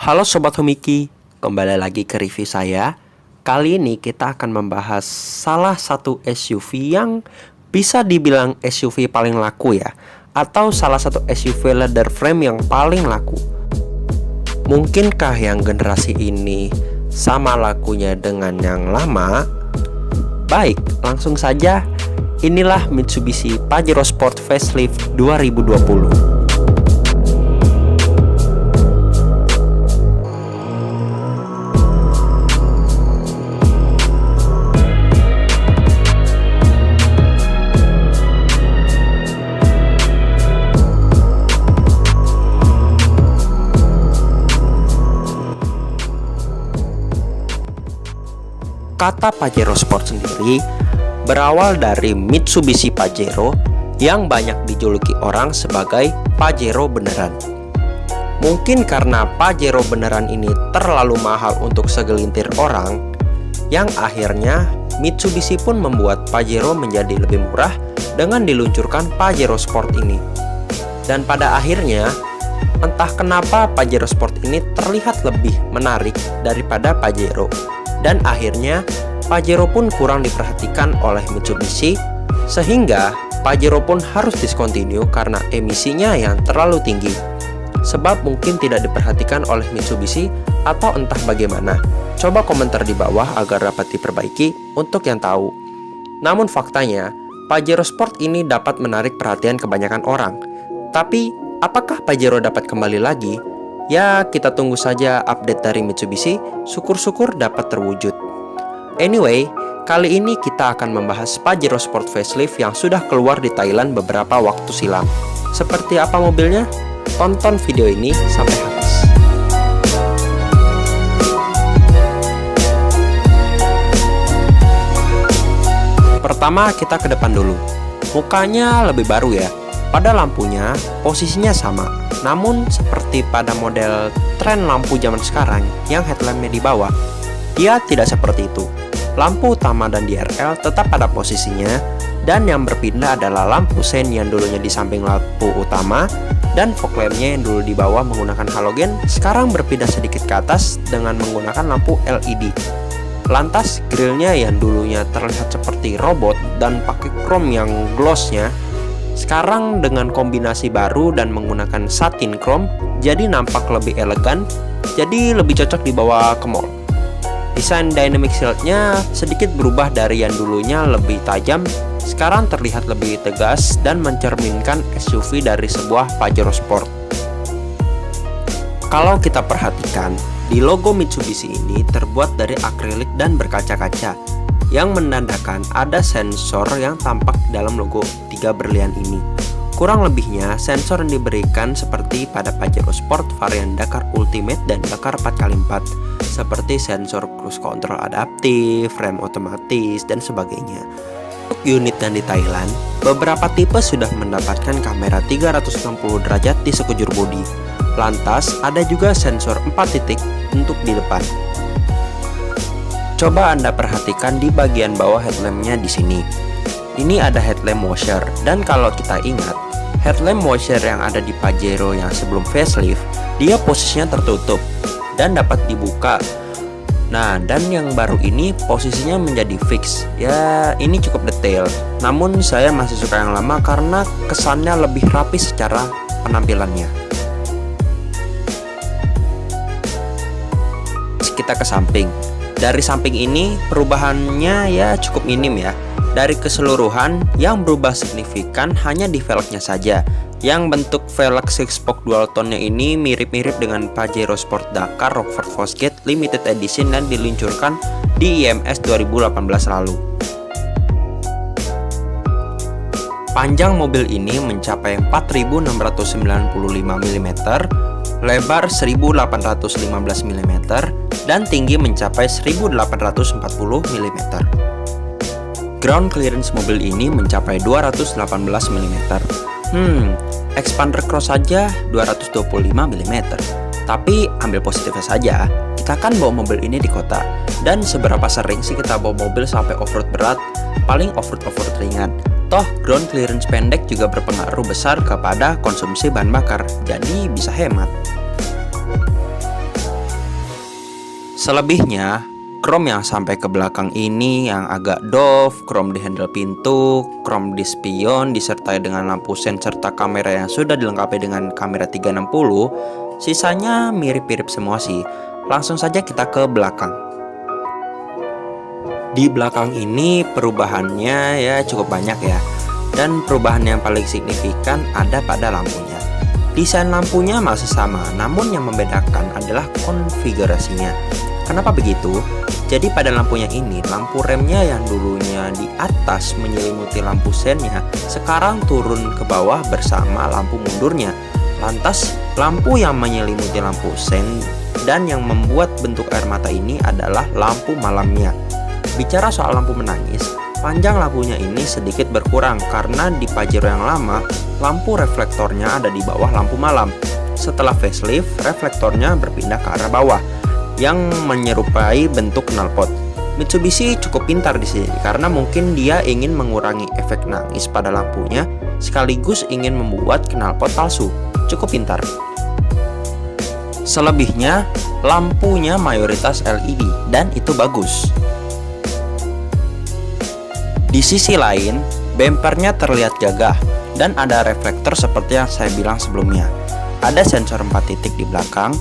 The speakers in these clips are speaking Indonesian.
Halo Sobat Homiki, kembali lagi ke review saya. Kali ini kita akan membahas salah satu SUV yang bisa dibilang SUV paling laku ya, atau salah satu SUV leather frame yang paling laku. Mungkinkah yang generasi ini sama lakunya dengan yang lama? Baik, langsung saja. Inilah Mitsubishi Pajero Sport Facelift 2020. Kata Pajero Sport sendiri berawal dari Mitsubishi Pajero yang banyak dijuluki orang sebagai Pajero beneran. Mungkin karena Pajero beneran ini terlalu mahal untuk segelintir orang, yang akhirnya Mitsubishi pun membuat Pajero menjadi lebih murah dengan diluncurkan Pajero Sport ini. Dan pada akhirnya, entah kenapa Pajero Sport ini terlihat lebih menarik daripada Pajero. Dan akhirnya Pajero pun kurang diperhatikan oleh Mitsubishi, sehingga Pajero pun harus discontinue karena emisinya yang terlalu tinggi. Sebab mungkin tidak diperhatikan oleh Mitsubishi atau entah bagaimana. Coba komentar di bawah agar dapat diperbaiki untuk yang tahu. Namun faktanya, Pajero Sport ini dapat menarik perhatian kebanyakan orang. Tapi apakah Pajero dapat kembali lagi? Ya, kita tunggu saja update dari Mitsubishi, syukur-syukur dapat terwujud. Anyway, kali ini kita akan membahas Pajero Sport Facelift yang sudah keluar di Thailand beberapa waktu silam. Seperti apa mobilnya? Tonton video ini sampai habis. Pertama, kita ke depan dulu. Mukanya lebih baru ya. Pada lampunya, posisinya sama. Namun seperti pada model tren lampu zaman sekarang yang headlampnya di bawah, dia tidak seperti itu. Lampu utama dan DRL tetap pada posisinya, dan yang berpindah adalah lampu sein yang dulunya di samping lampu utama, dan fog lampnya yang dulu di bawah menggunakan halogen sekarang berpindah sedikit ke atas dengan menggunakan lampu LED. Lantas grillnya yang dulunya terlihat seperti robot dan pakai chrome yang glossnya, sekarang dengan kombinasi baru dan menggunakan satin chrome, jadi nampak lebih elegan, jadi lebih cocok dibawa ke mall. Desain dynamic shieldnya sedikit berubah dari yang dulunya lebih tajam, sekarang terlihat lebih tegas dan mencerminkan SUV dari sebuah Pajero Sport. Kalau kita perhatikan, di logo Mitsubishi ini terbuat dari akrilik dan berkaca-kaca, yang menandakan ada sensor yang tampak dalam logo 3 berlian ini. Kurang lebihnya, sensor yang diberikan seperti pada Pajero Sport varian Dakar Ultimate dan Dakar 4x4, seperti sensor cruise control adaptif, rem otomatis, dan sebagainya. Untuk unit yang di Thailand, beberapa tipe sudah mendapatkan kamera 360 derajat di sekujur bodi. Lantas, ada juga sensor 4 titik untuk di depan. Coba Anda perhatikan di bagian bawah headlampnya di sini. Ini ada headlamp washer, dan kalau kita ingat, headlamp washer yang ada di Pajero yang sebelum facelift, dia posisinya tertutup dan dapat dibuka. Nah, dan yang baru ini posisinya menjadi fix. Ya, ini cukup detail. Namun saya masih suka yang lama karena kesannya lebih rapi secara penampilannya. Kita ke samping. Dari samping ini perubahannya ya cukup minim ya. Dari keseluruhan yang berubah signifikan hanya di velgnya saja. Yang bentuk velg 6-spoke dual tone-nya ini mirip-mirip dengan Pajero Sport Dakar Rockford Fosgate Limited Edition dan diluncurkan di IMS 2018 lalu. Panjang mobil ini mencapai 4.695 mm, lebar 1.815 mm, dan tinggi mencapai 1.840 mm. Ground clearance mobil ini mencapai 218 mm. Expander cross saja 225 mm. Tapi ambil positifnya saja, kita kan bawa mobil ini di kota. Dan seberapa sering sih kita bawa mobil sampai off-road berat? Paling off-road ringan. Toh ground clearance pendek juga berpengaruh besar kepada konsumsi bahan bakar, jadi bisa hemat. Selebihnya, chrome yang sampai ke belakang ini yang agak doff, chrome di handle pintu, chrome di spion disertai dengan lampu sen serta kamera yang sudah dilengkapi dengan kamera 360, sisanya mirip-mirip semua sih. Langsung saja kita ke belakang. Di belakang ini perubahannya ya cukup banyak ya. Dan perubahan yang paling signifikan ada pada lampunya. Desain lampunya masih sama, namun yang membedakan adalah konfigurasinya. Kenapa begitu? Jadi pada lampunya ini, lampu remnya yang dulunya di atas menyelimuti lampu sennya, sekarang turun ke bawah bersama lampu mundurnya. Lantas, lampu yang menyelimuti lampu sen dan yang membuat bentuk air mata ini adalah lampu malamnya. Bicara soal lampu menangis, panjang lampunya ini sedikit berkurang karena di Pajero yang lama, lampu reflektornya ada di bawah lampu malam. Setelah facelift, reflektornya berpindah ke arah bawah yang menyerupai bentuk knalpot. Mitsubishi cukup pintar di sini karena mungkin dia ingin mengurangi efek nangis pada lampunya sekaligus ingin membuat knalpot palsu. Cukup pintar. Selebihnya, lampunya mayoritas LED dan itu bagus. Di sisi lain, bempernya terlihat gagah dan ada reflektor seperti yang saya bilang sebelumnya. Ada sensor 4 titik di belakang,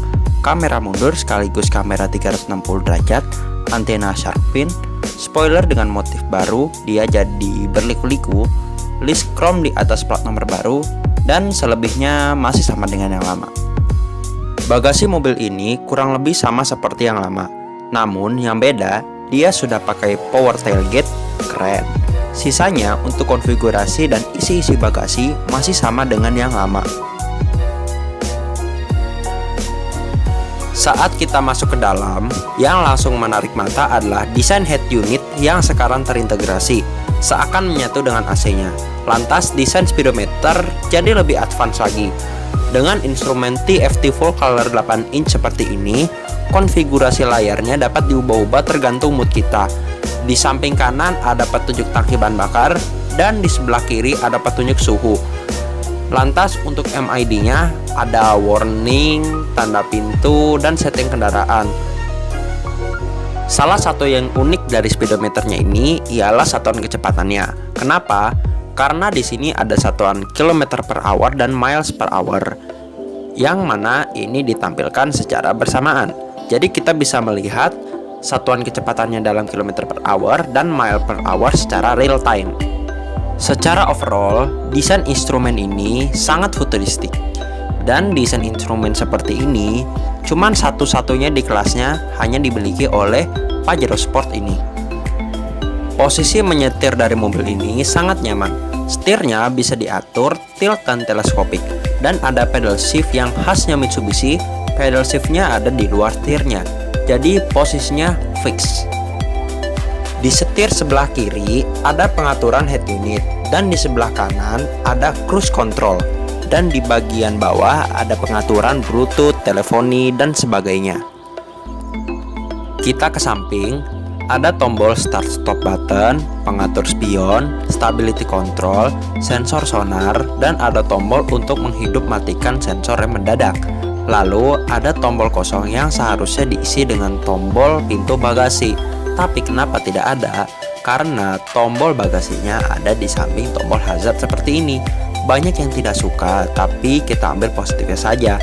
kamera mundur sekaligus kamera 360 derajat, antena shark fin, spoiler dengan motif baru, dia jadi berliku-liku, list chrome di atas plat nomor baru, dan selebihnya masih sama dengan yang lama. Bagasi mobil ini kurang lebih sama seperti yang lama, namun yang beda, dia sudah pakai power tailgate, keren. Sisanya untuk konfigurasi dan isi-isi bagasi masih sama dengan yang lama. Saat kita masuk ke dalam, yang langsung menarik mata adalah desain head unit yang sekarang terintegrasi, seakan menyatu dengan AC-nya. Lantas desain speedometer jadi lebih advance lagi. Dengan instrumen TFT full color 8 inch seperti ini, konfigurasi layarnya dapat diubah-ubah tergantung mood kita. Di samping kanan ada petunjuk tangki bahan bakar, dan di sebelah kiri ada petunjuk suhu. Lantas untuk MID-nya ada warning, tanda pintu, dan setting kendaraan. Salah satu yang unik dari speedometernya ini ialah satuan kecepatannya. Kenapa? Karena di sini ada satuan kilometer per hour dan miles per hour, yang mana ini ditampilkan secara bersamaan. Jadi kita bisa melihat satuan kecepatannya dalam kilometer per hour dan mile per hour secara real time. Secara overall, desain instrumen ini sangat futuristik. Dan desain instrumen seperti ini cuman satu-satunya di kelasnya hanya dimiliki oleh Pajero Sport ini. Posisi menyetir dari mobil ini sangat nyaman. Setirnya bisa diatur tilt dan teleskopik. Dan ada pedal shift yang khasnya Mitsubishi. Pedal shiftnya ada di luar setirnya, jadi posisinya fix. Di setir sebelah kiri ada pengaturan head unit, dan di sebelah kanan ada cruise control, dan di bagian bawah ada pengaturan Bluetooth, teleponi, dan sebagainya. Kita ke samping, ada tombol start stop button, pengatur spion, stability control, sensor sonar, dan ada tombol untuk menghidup matikan sensor rem mendadak. Lalu ada tombol kosong yang seharusnya diisi dengan tombol pintu bagasi. Tapi kenapa tidak ada? Karena tombol bagasinya ada di samping tombol hazard seperti ini. Banyak yang tidak suka, tapi kita ambil positifnya saja,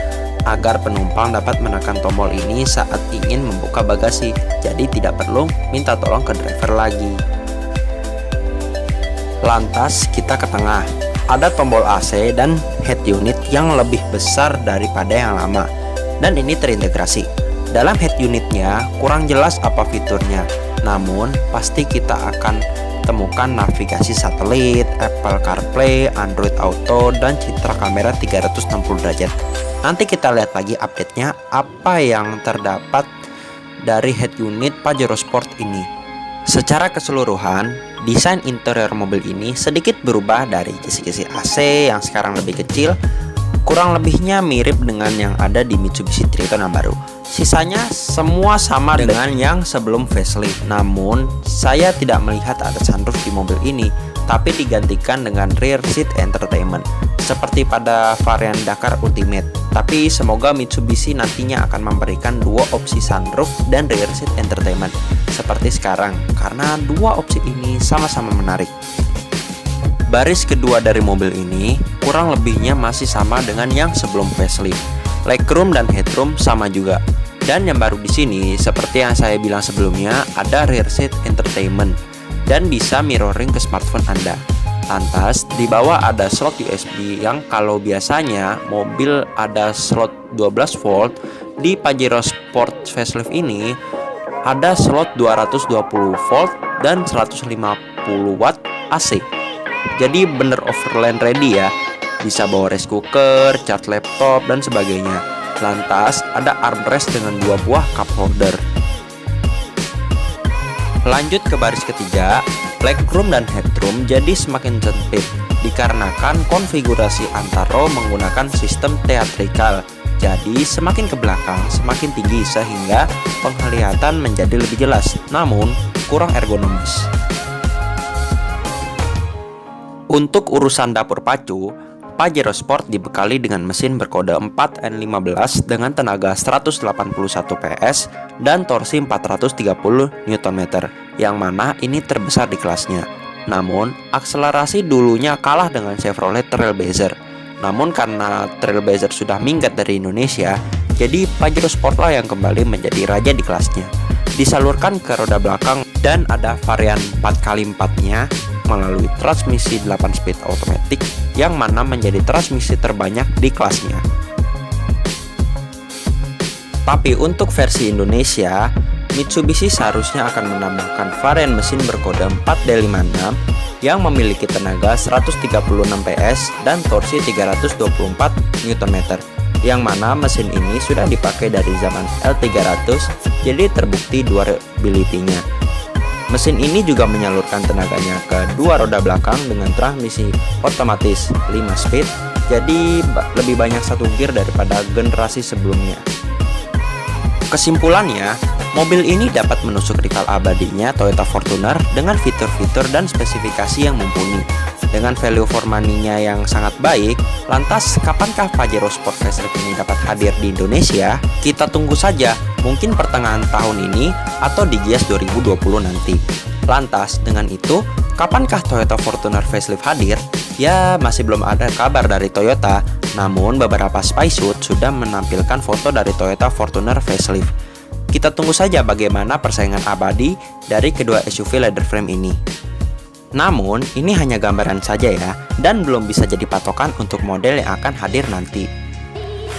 agar penumpang dapat menekan tombol ini saat ingin membuka bagasi. Jadi tidak perlu minta tolong ke driver lagi. Lantas kita ke tengah. Ada tombol AC dan head unit yang lebih besar daripada yang lama, dan ini terintegrasi. Dalam head unitnya kurang jelas apa fiturnya, namun pasti kita akan temukan navigasi satelit, Apple CarPlay, Android Auto, dan citra kamera 360 derajat. Nanti kita lihat lagi update-nya apa yang terdapat dari head unit Pajero Sport ini. Secara keseluruhan, desain interior mobil ini sedikit berubah dari kisi-kisi AC yang sekarang lebih kecil. Kurang lebihnya mirip dengan yang ada di Mitsubishi Triton yang baru. Sisanya semua sama dengan yang sebelum facelift. Namun, saya tidak melihat ada sunroof di mobil ini. tapi digantikan dengan rear seat entertainment seperti pada varian Dakar Ultimate. Tapi semoga Mitsubishi nantinya akan memberikan dua opsi sunroof dan rear seat entertainment seperti sekarang, karena dua opsi ini sama-sama menarik. Baris kedua dari mobil ini kurang lebihnya masih sama dengan yang sebelum facelift. Legroom dan headroom sama juga. Dan yang baru di sini, seperti yang saya bilang sebelumnya, ada rear seat entertainment dan bisa mirroring ke smartphone Anda. Lantas, di bawah ada slot USB yang kalau biasanya mobil ada slot 12 volt, di Pajero Sport Facelift ini ada slot 220 volt dan 150 watt AC. Jadi bener overland ready ya. Bisa bawa rice cooker, charge laptop, dan sebagainya. Lantas ada armrest dengan 2 buah cup holder. Lanjut ke baris ketiga, legroom dan headroom jadi semakin sempit dikarenakan konfigurasi antara menggunakan sistem teatrikal. Jadi semakin ke belakang semakin tinggi sehingga penglihatan menjadi lebih jelas, namun kurang ergonomis. Untuk urusan dapur pacu, Pajero Sport dibekali dengan mesin berkode 4N15 dengan tenaga 181 PS dan torsi 430 Nm, yang mana ini terbesar di kelasnya. Namun, akselerasi dulunya kalah dengan Chevrolet Trailblazer. Namun karena Trailblazer sudah minggat dari Indonesia, jadi Pajero Sport lah yang kembali menjadi raja di kelasnya. Disalurkan ke roda belakang dan ada varian 4x4-nya melalui transmisi 8 speed automatic yang mana menjadi transmisi terbanyak di kelasnya. Tapi untuk versi Indonesia, Mitsubishi seharusnya akan menambahkan varian mesin berkode 4D56 yang memiliki tenaga 136 PS dan torsi 324 Nm, yang mana mesin ini sudah dipakai dari zaman L300, jadi terbukti durability-nya. Mesin ini juga menyalurkan tenaganya ke dua roda belakang dengan transmisi otomatis 5 speed, jadi lebih banyak satu gear daripada generasi sebelumnya. Kesimpulannya, mobil ini dapat menusuk rival abadinya Toyota Fortuner dengan fitur-fitur dan spesifikasi yang mumpuni. Dengan value for money-nya yang sangat baik, lantas kapankah Pajero Sport Facelift ini dapat hadir di Indonesia? Kita tunggu saja, mungkin pertengahan tahun ini atau di Gias 2020 nanti. Lantas, dengan itu, kapankah Toyota Fortuner Facelift hadir? Ya, masih belum ada kabar dari Toyota, namun beberapa spysuit sudah menampilkan foto dari Toyota Fortuner Facelift. Kita tunggu saja bagaimana persaingan abadi dari kedua SUV leather frame ini. Namun, ini hanya gambaran saja ya, dan belum bisa jadi patokan untuk model yang akan hadir nanti.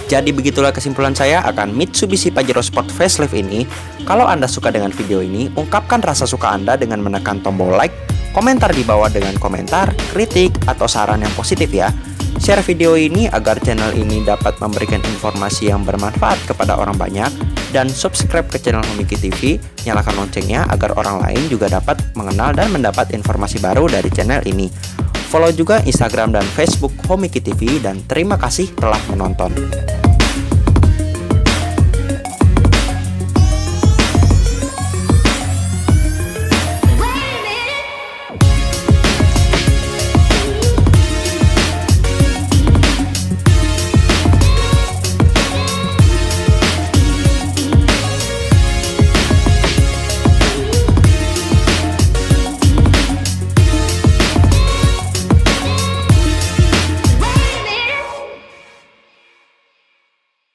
Jadi begitulah kesimpulan saya akan Mitsubishi Pajero Sport Facelift ini. Kalau Anda suka dengan video ini, ungkapkan rasa suka Anda dengan menekan tombol like, komentar di bawah dengan komentar, kritik, atau saran yang positif ya. Share video ini agar channel ini dapat memberikan informasi yang bermanfaat kepada orang banyak, dan subscribe ke channel Homiki TV, nyalakan loncengnya agar orang lain juga dapat mengenal dan mendapat informasi baru dari channel ini. Follow juga Instagram dan Facebook Homiki TV, dan terima kasih telah menonton.